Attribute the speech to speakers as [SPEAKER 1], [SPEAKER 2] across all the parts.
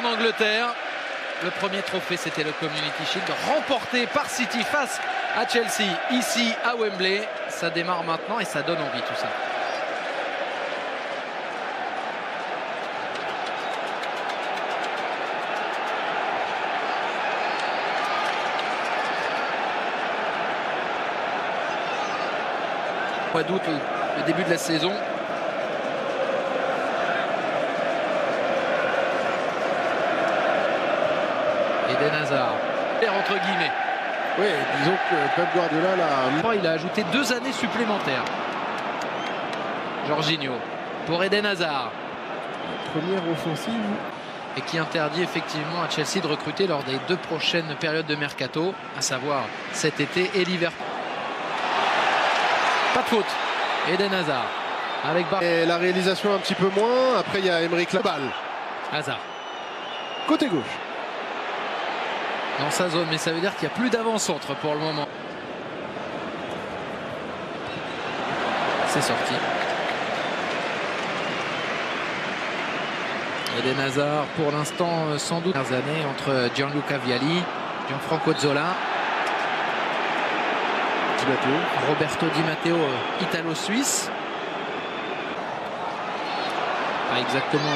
[SPEAKER 1] Angleterre. Le premier trophée, c'était le Community Shield, remporté par City face à Chelsea, ici à Wembley. Ça démarre maintenant et ça donne envie tout ça. Mois d'août, le début de la saison. Eden Hazard, entre guillemets.
[SPEAKER 2] Oui, disons que Pep Guardiola
[SPEAKER 1] il a ajouté 2 années supplémentaires. Jorginho pour Eden Hazard.
[SPEAKER 2] Première offensive.
[SPEAKER 1] Et qui interdit effectivement à Chelsea de recruter lors des 2 prochaines périodes de mercato, à savoir cet été et l'hiver. Pas de faute. Eden Hazard avec
[SPEAKER 2] Et la réalisation un petit peu moins. Après, il y a Aymeric Laballe.
[SPEAKER 1] Hazard.
[SPEAKER 2] Côté gauche.
[SPEAKER 1] Dans sa zone, mais ça veut dire qu'il n'y a plus d'avant-centre pour le moment. C'est sorti. Eden Hazard, pour l'instant, sans doute, dernières années entre Gianluca Vialli, Gianfranco Zola, Roberto Di Matteo, italo-suisse. Pas exactement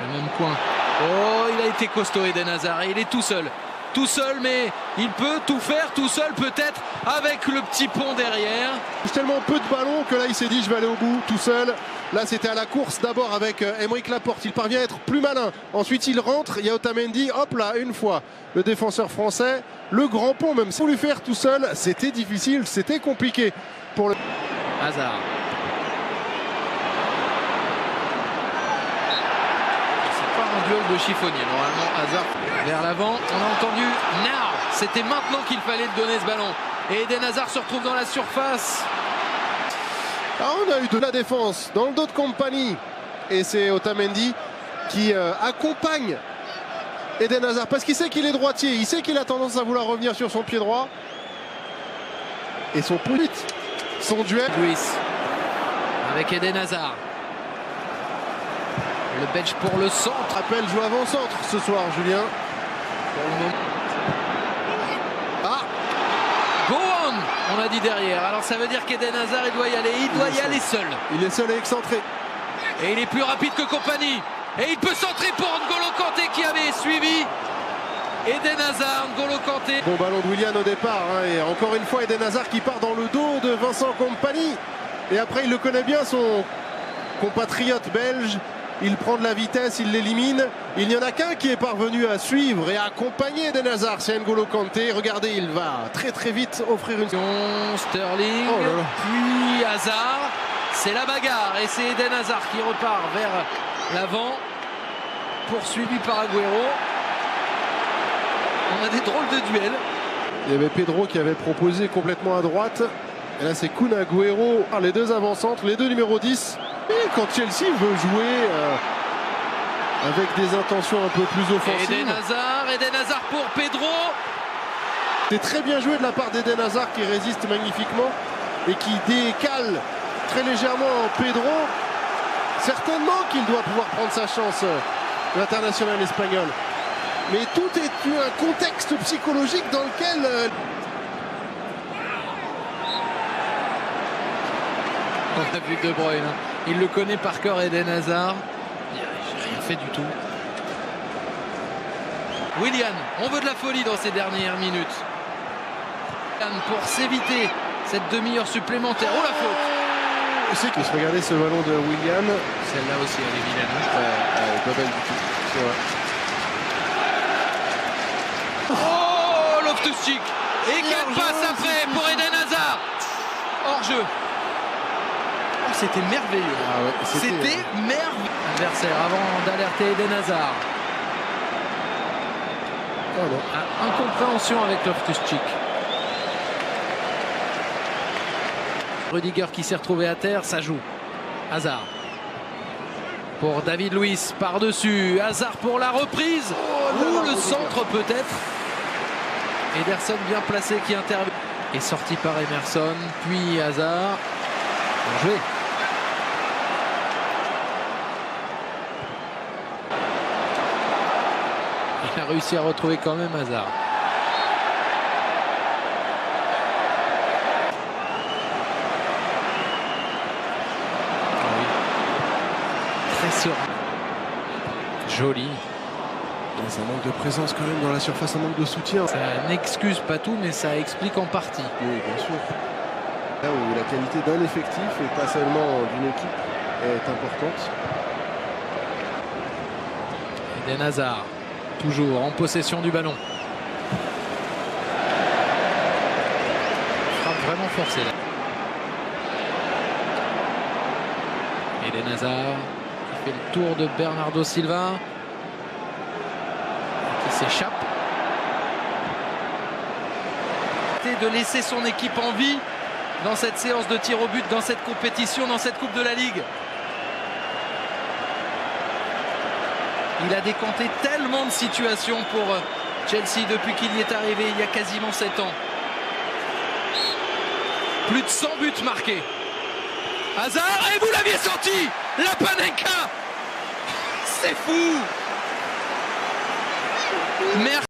[SPEAKER 1] le même coin. Oh, il a été costaud Eden Hazard et il est tout seul. Tout seul, mais il peut tout faire tout seul peut-être avec le petit pont derrière.
[SPEAKER 2] Tellement peu de ballons que là il s'est dit je vais aller au bout tout seul. Là c'était à la course d'abord avec Aymeric Laporte. Il parvient à être plus malin. Ensuite il rentre, il y a Otamendi. Hop là, une fois le défenseur français. Le grand pont même sans lui faire tout seul, c'était difficile, c'était compliqué pour le...
[SPEAKER 1] Hazard. C'est pas un duel de chiffonnier. Normalement Hazard vers l'avant. On a entendu now. C'était maintenant qu'il fallait donner ce ballon. Et Eden Hazard se retrouve dans la surface.
[SPEAKER 2] Alors on a eu de la défense dans le dos de Kompany. Et c'est Otamendi qui accompagne Eden Hazard. Parce qu'il sait qu'il est droitier. Il sait qu'il a tendance à vouloir revenir sur son pied droit. Et son duel.
[SPEAKER 1] Luis avec Eden Hazard. Le bench pour le centre.
[SPEAKER 2] Appel joue avant-centre ce soir, Julien.
[SPEAKER 1] Pour le moment. Ah, go on, on a dit derrière. Alors ça veut dire qu'Eden Hazard, il doit y aller. Il doit y aller seul.
[SPEAKER 2] Il est seul et excentré.
[SPEAKER 1] Et il est plus rapide que Kompany. Et il peut centrer pour N'Golo Kanté qui avait suivi Eden Hazard. N'Golo Kanté.
[SPEAKER 2] Bon ballon de Willian au départ. Hein, et encore une fois, Eden Hazard qui part dans le dos de Vincent Kompany. Et après, il le connaît bien, son compatriote belge. Il prend de la vitesse, il l'élimine. Il n'y en a qu'un qui est parvenu à suivre et à accompagner Eden Hazard, c'est N'Golo Kanté. Regardez, il va très très vite offrir une...
[SPEAKER 1] Sterling, puis Hazard. C'est la bagarre et c'est Eden Hazard qui repart vers l'avant. Poursuivi par Agüero. On a des drôles de duels.
[SPEAKER 2] Il y avait Pedro qui avait proposé complètement à droite. Et là, c'est Kun Agüero. Les 2 avant-centres, les 2 numéros 10. Et quand Chelsea veut jouer avec des intentions un peu plus offensives.
[SPEAKER 1] Eden Hazard pour Pedro.
[SPEAKER 2] C'est très bien joué de la part d'Eden Hazard qui résiste magnifiquement et qui décale très légèrement Pedro. Certainement qu'il doit pouvoir prendre sa chance, l'international espagnol. Mais tout est un contexte psychologique dans lequel...
[SPEAKER 1] On a vu De Bruyne. Il le connaît par cœur, Eden Hazard. Il n'a rien fait du tout. Willian, on veut de la folie dans ces dernières minutes. Pour s'éviter cette demi-heure supplémentaire. Oh la faute!
[SPEAKER 2] C'est qu'il se regardait ce ballon de Willian.
[SPEAKER 1] Celle-là aussi, elle est vilaine.
[SPEAKER 2] Pas belle du tout.
[SPEAKER 1] Oh, Loftus-Cheek. Et quelle passe après pour Eden Hazard. Hors jeu. Oh, c'était merveilleux.
[SPEAKER 2] Ah ouais,
[SPEAKER 1] c'était merveilleux. Adversaire avant d'alerter Eden Hazard. Incompréhension avec Loftus-Cheek. Rudiger qui s'est retrouvé à terre, ça joue. Hazard. Pour David Luiz par-dessus. Hazard pour la reprise. Ou le centre peut-être. Ederson bien placé qui intervient. Et sorti par Emerson. Puis Hazard. Bien joué. Il a réussi à retrouver quand même Hazard. Très serein. Joli.
[SPEAKER 2] Un manque de présence quand même dans la surface, un manque de soutien.
[SPEAKER 1] Ça n'excuse pas tout, mais ça explique en partie.
[SPEAKER 2] Oui, bien sûr. Là où la qualité d'un effectif et pas seulement d'une équipe est importante.
[SPEAKER 1] Eden Hazard, toujours en possession du ballon. Frappe vraiment forcée là. Eden Hazard qui fait le tour de Bernardo Silva. Qui s'échappe. De laisser son équipe en vie dans cette séance de tir au but, dans cette compétition, dans cette Coupe de la Ligue. Il a décanté tellement de situations pour Chelsea depuis qu'il y est arrivé il y a quasiment 7 ans. Plus de 100 buts marqués. Hazard, et vous l'aviez senti, la Panenka. C'est fou. Merci.